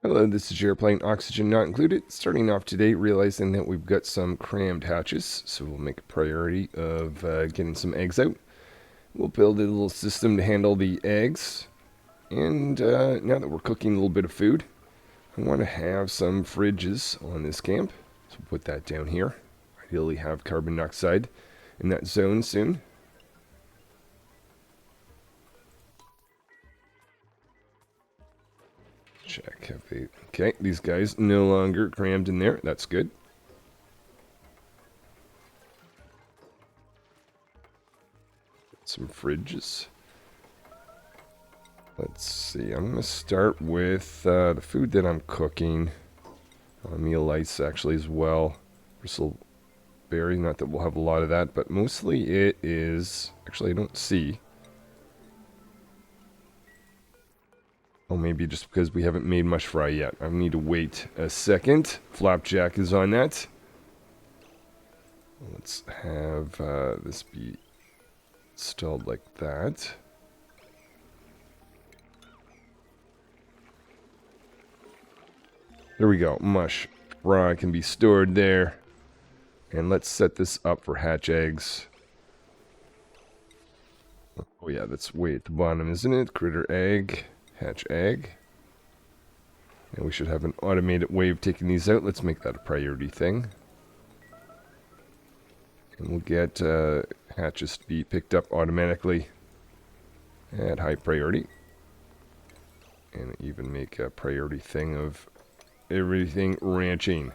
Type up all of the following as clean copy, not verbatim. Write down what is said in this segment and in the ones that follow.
Hello, this is Airplane Oxygen Not Included. Starting off today, realizing that we've got some crammed hatches, so we'll make a priority of getting some eggs out. We'll build a little system to handle the eggs. And now that we're cooking a little bit of food, I want to have some fridges on this camp. So we'll put that down here. Ideally have carbon dioxide in that zone soon. Check. Have they... Okay, these guys no longer crammed in there. That's good. Some fridges. Let's see. I'm going to start with the food that I'm cooking. Meal ice actually as well. Bristleberry. Not that we'll have a lot of that, but mostly it is... Actually, I don't see. Oh, maybe just because we haven't made mush fry yet. I need to wait a second. Flapjack is on that. Let's have this be installed like that. There we go. Mush fry can be stored there. And let's set this up for hatch eggs. Oh yeah, that's way at the bottom, isn't it? Critter egg. Hatch egg. And we should have an automated way of taking these out. Let's make that a priority thing. And we'll get hatches to be picked up automatically at high priority. And even make a priority thing of everything ranching.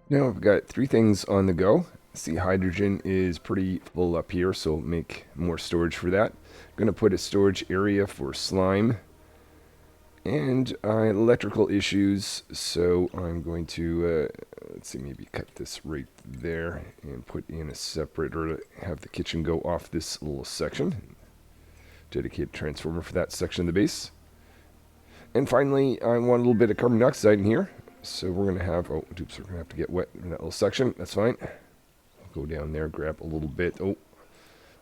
Now I've got 3 things on the go. See, hydrogen is pretty full up here, so make more storage for that. I'm going to put a storage area for slime and electrical issues, so I'm going to, let's see, maybe cut this right there and put in a separate, or have the kitchen go off this little section. Dedicated transformer for that section of the base. And finally, I want a little bit of carbon dioxide in here, so we're going to have, oh, oops, we're going to have to get wet in that little section. That's fine. Go down there, grab a little bit. Oh,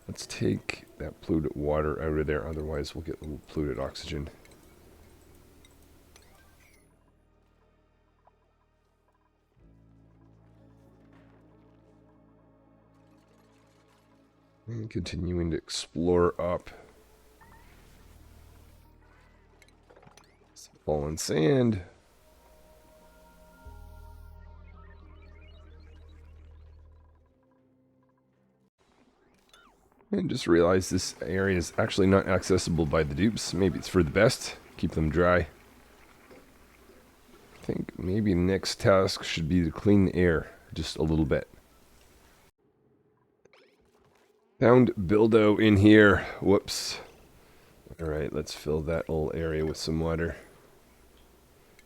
let's take that polluted water out of there. Otherwise, we'll get a little polluted oxygen. And continuing to explore up. Some fallen sand. And just realize this area is actually not accessible by the dupes. Maybe it's for the best. Keep them dry. I think maybe the next task should be to clean the air just a little bit. Found Bildo in here. Whoops. Alright, let's fill that little area with some water.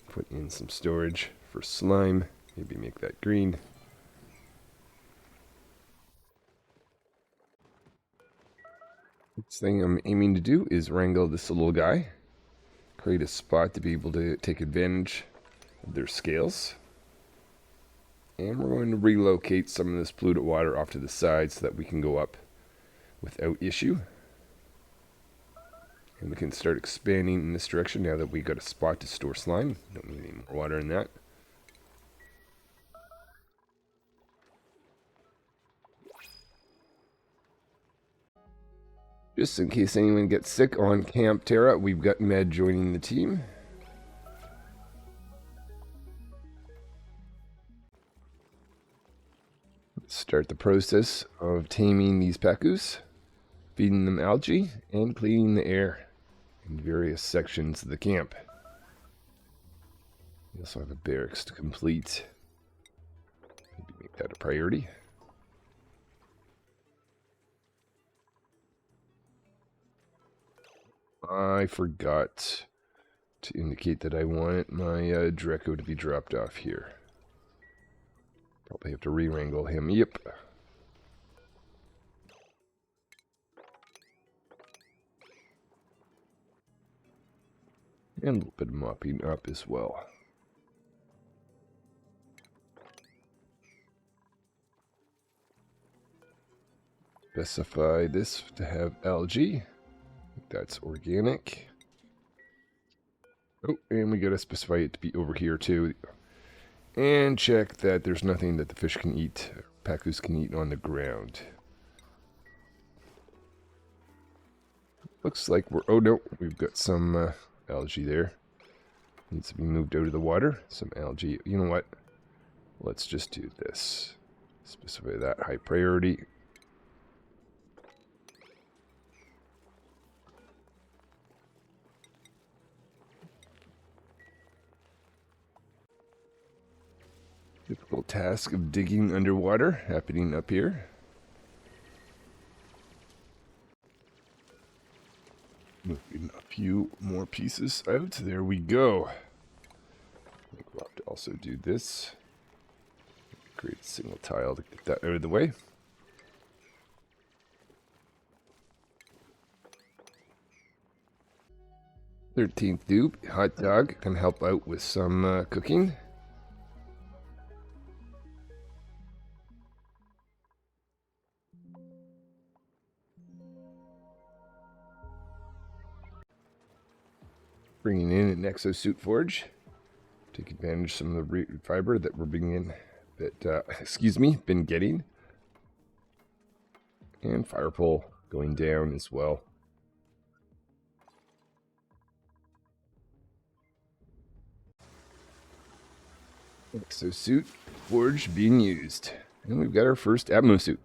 Put in some storage for slime. Maybe make that green. Next thing I'm aiming to do is wrangle this little guy. Create a spot to be able to take advantage of their scales. And we're going to relocate some of this polluted water off to the side so that we can go up without issue. And we can start expanding in this direction now that we got a spot to store slime. Don't need any more water in that. Just in case anyone gets sick on Camp Terra, we've got Med joining the team. Let's start the process of taming these pacus, feeding them algae, and cleaning the air in various sections of the camp. We also have a barracks to complete. Maybe make that a priority. I forgot to indicate that I wanted my Draco to be dropped off here. Probably have to re-wrangle him. Yep. And a little bit of mopping up as well. Specify this to have algae. That's organic. Oh, and we gotta specify it to be over here too. And check that there's nothing that the fish can eat, pacus can eat on the ground. Looks like we're, oh no, we've got some algae there. Needs to be moved out of the water. Some algae, you know what? Let's just do this. Specify that high priority. Difficult task of digging underwater happening up here. Moving a few more pieces out. There we go. I think we'll have to also do this. Create a single tile to get that out of the way. "13th dupe, hot dog, can help out with some cooking. Bringing in an exosuit forge. Take advantage of some of the root fiber that we're bringing in, that, been getting. And fire pole going down as well. Exosuit forge being used. And we've got our first Atmo suit.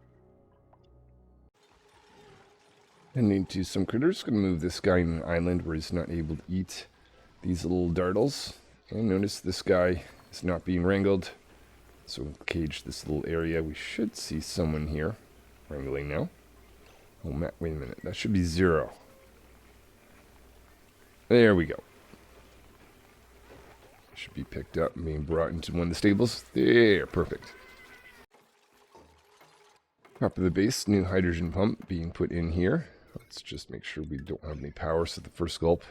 Heading to some critters. Going to move this guy in an island where he's not able to eat these little dartles. And notice this guy is not being wrangled. So we'll cage this little area. We should see someone here wrangling now. Oh, Matt, wait a minute. That should be 0. There we go. Should be picked up and being brought into one of the stables. There, perfect. Top of the base, new hydrogen pump being put in here. Let's just make sure we don't have any power so the first gulp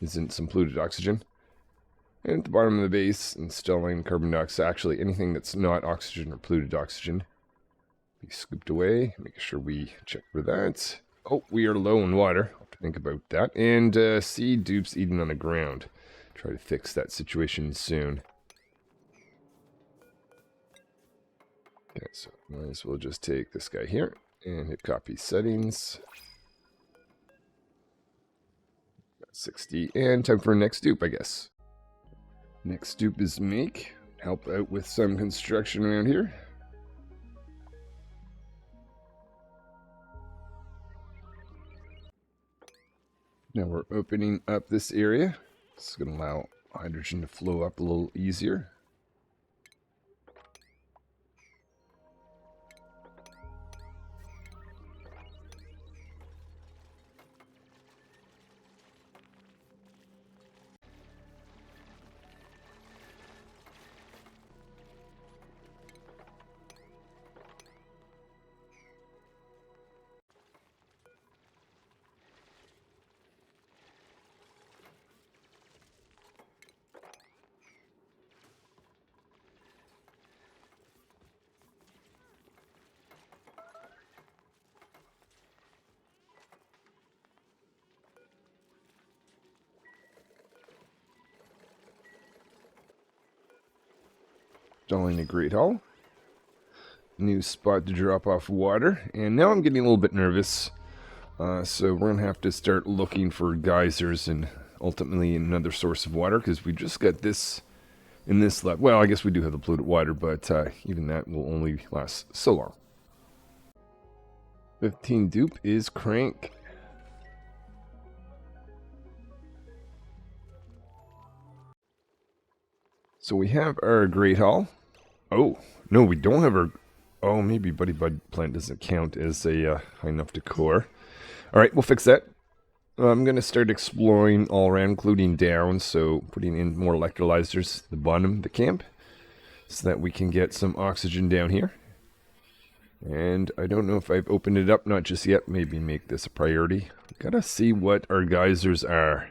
isn't some polluted oxygen. And at the bottom of the base, installing carbon dioxide. Actually, anything that's not oxygen or polluted oxygen be scooped away. Making sure we check for that. Oh, we are low in water. I'll have to think about that. And see dupes eating on the ground. Try to fix that situation soon. Okay, so might as well just take this guy here and hit copy settings. 60, and time for a next dupe, I guess. Next dupe is make. Help out with some construction around here. Now we're opening up this area. This is going to allow hydrogen to flow up a little easier. Installing a great hull. New spot to drop off water. And now I'm getting a little bit nervous. So we're going to have to start looking for geysers and ultimately another source of water. Because we just got this in this lab. Well, I guess we do have the polluted water. But even that will only last so long. 15 dupe is crank. So we have our great hull. Oh, no, we don't have our... Oh, maybe Buddy Bud plant doesn't count as a high enough decor. Alright, we'll fix that. I'm going to start exploring all around, including down. So putting in more electrolyzers at the bottom of the camp. So that we can get some oxygen down here. And I don't know if I've opened it up. Not just yet. Maybe make this a priority. Gotta see what our geysers are.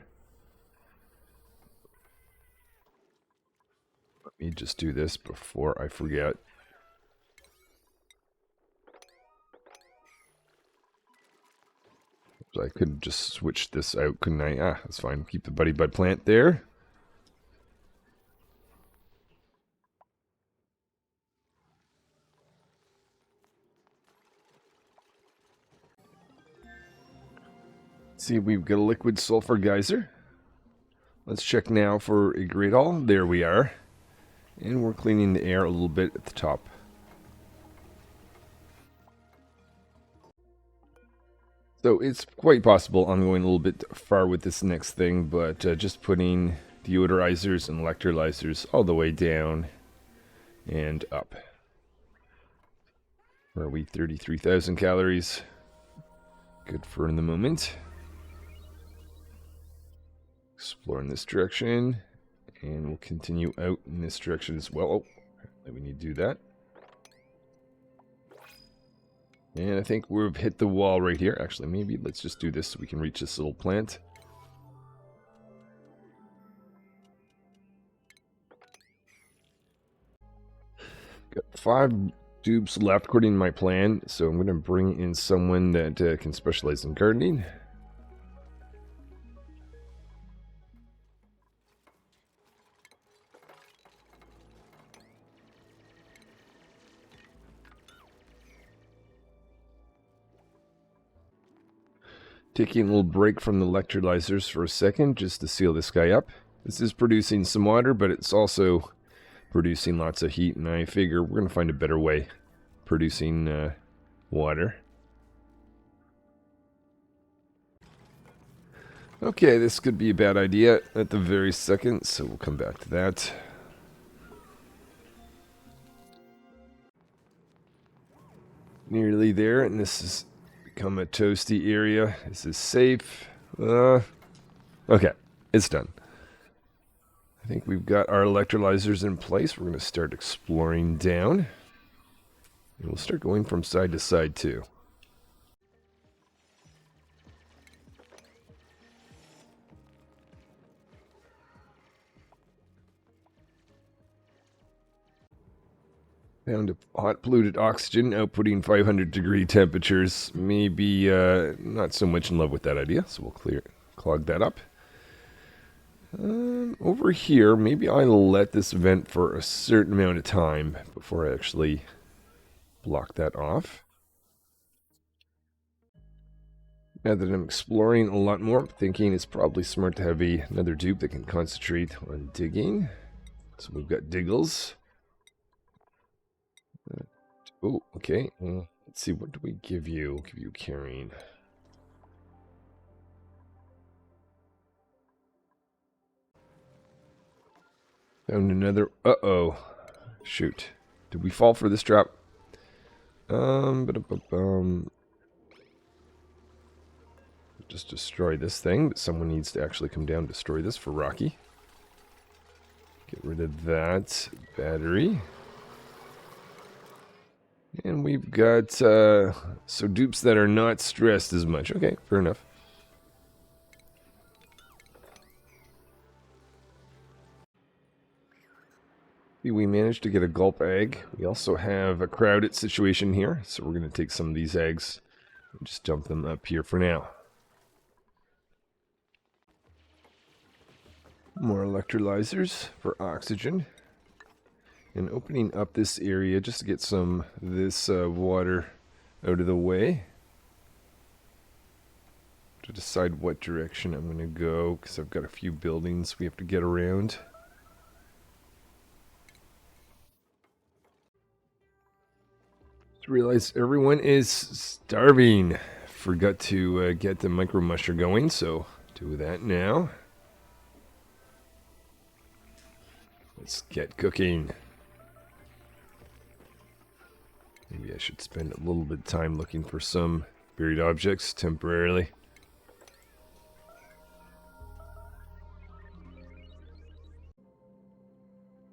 Let me just do this before I forget. So I could just switch this out, couldn't I? Ah, that's fine. Keep the buddy bud plant there. See, we've got a liquid sulfur geyser. Let's check now for a great hall. There we are. And we're cleaning the air a little bit at the top. So it's quite possible I'm going a little bit far with this next thing, but just putting deodorizers and electrolyzers all the way down and up. Where are we? 33,000 calories. Good for in the moment. Explore in this direction, and we'll continue out in this direction as well. Oh, we need to do that. And I think we've hit the wall right here. Actually, maybe let's just do this so we can reach this little plant. Got 5 tubes left according to my plan, so I'm going to bring in someone that can specialize in gardening. Taking a little break from the electrolyzers for a second just to seal this guy up. This is producing some water, but it's also producing lots of heat, and I figure we're going to find a better way producing water. Okay, this could be a bad idea at the very second, so we'll come back to that. Nearly there, and this has become a toasty area. This is safe. Okay, it's done. I think we've got our electrolyzers in place. We're going to start exploring down. And we'll start going from side to side too. Found a hot polluted oxygen outputting 500 degree temperatures. Maybe not so much in love with that idea, so we'll clog that up. Over here, maybe I'll let this vent for a certain amount of time before I actually block that off. Now that I'm exploring a lot more, I'm thinking it's probably smart to have another dupe that can concentrate on digging. So we've got Diggles. Oh, okay. Let's see, what do we give you? We'll give you carrying. Found another. Uh-oh. Shoot. Did we fall for this trap? Just destroy this thing, but someone needs to actually come down and destroy this for Rocky. Get rid of that battery. And we've got so dupes that are not stressed as much. Okay, fair enough. We managed to get a gulp egg. We also have a crowded situation here, so we're going to take some of these eggs and just dump them up here for now. More electrolyzers for oxygen. And opening up this area just to get some of this water out of the way. To decide what direction I'm going to go, because I've got a few buildings we have to get around. Just realized everyone is starving. Forgot to get the micro musher going, so do that now. Let's get cooking. Maybe I should spend a little bit of time looking for some buried objects temporarily.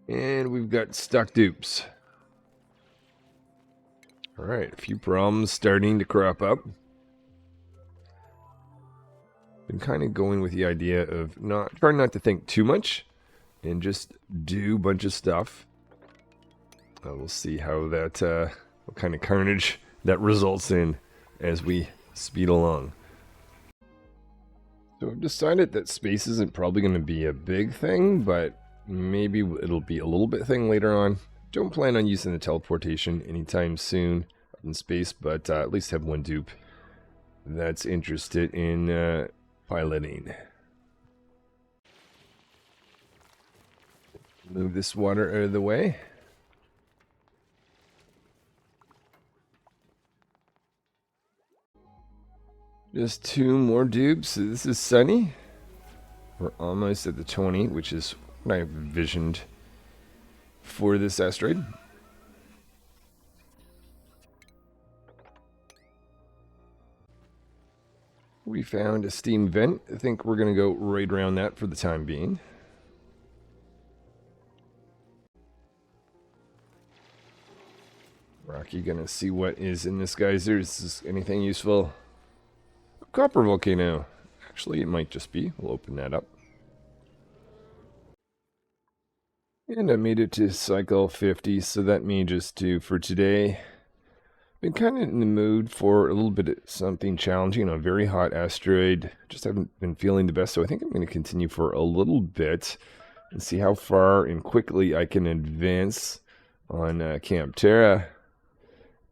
And we've got stuck dupes. Alright, a few problems starting to crop up. Been kind of going with the idea of trying not to think too much and just do a bunch of stuff. We'll see how that, what kind of carnage that results in as we speed along. So I've decided that space isn't probably going to be a big thing, but maybe it'll be a little bit thing later on. Don't plan on using the teleportation anytime soon in space, but at least have one dupe that's interested in piloting. Move this water out of the way. Just 2 more dupes. This is sunny. We're almost at the 20, which is what I envisioned for this asteroid. We found a steam vent. I think we're going to go right around that for the time being. Rocky gonna see what is in this geyser. Is this anything useful? Copper volcano. Actually, it might just be. We'll open that up. And I made it to cycle 50, so that may just do for today. Been kind of in the mood for a little bit of something challenging on a very hot asteroid. Just haven't been feeling the best, so I think I'm going to continue for a little bit and see how far and quickly I can advance on Camp Terra.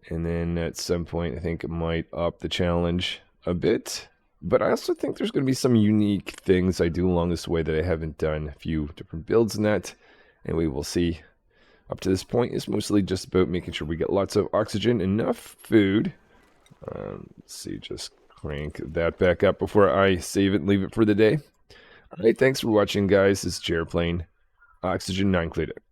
And then at some point, I think it might up the challenge a bit. But I also think there's going to be some unique things I do along this way that I haven't done. A few different builds in that, and we will see. Up to this point, it's mostly just about making sure we get lots of oxygen, enough food. Let's see, just crank that back up before I save it and leave it for the day. All right, thanks for watching, guys. This is Chairplane. Oxygen 9 cleared it.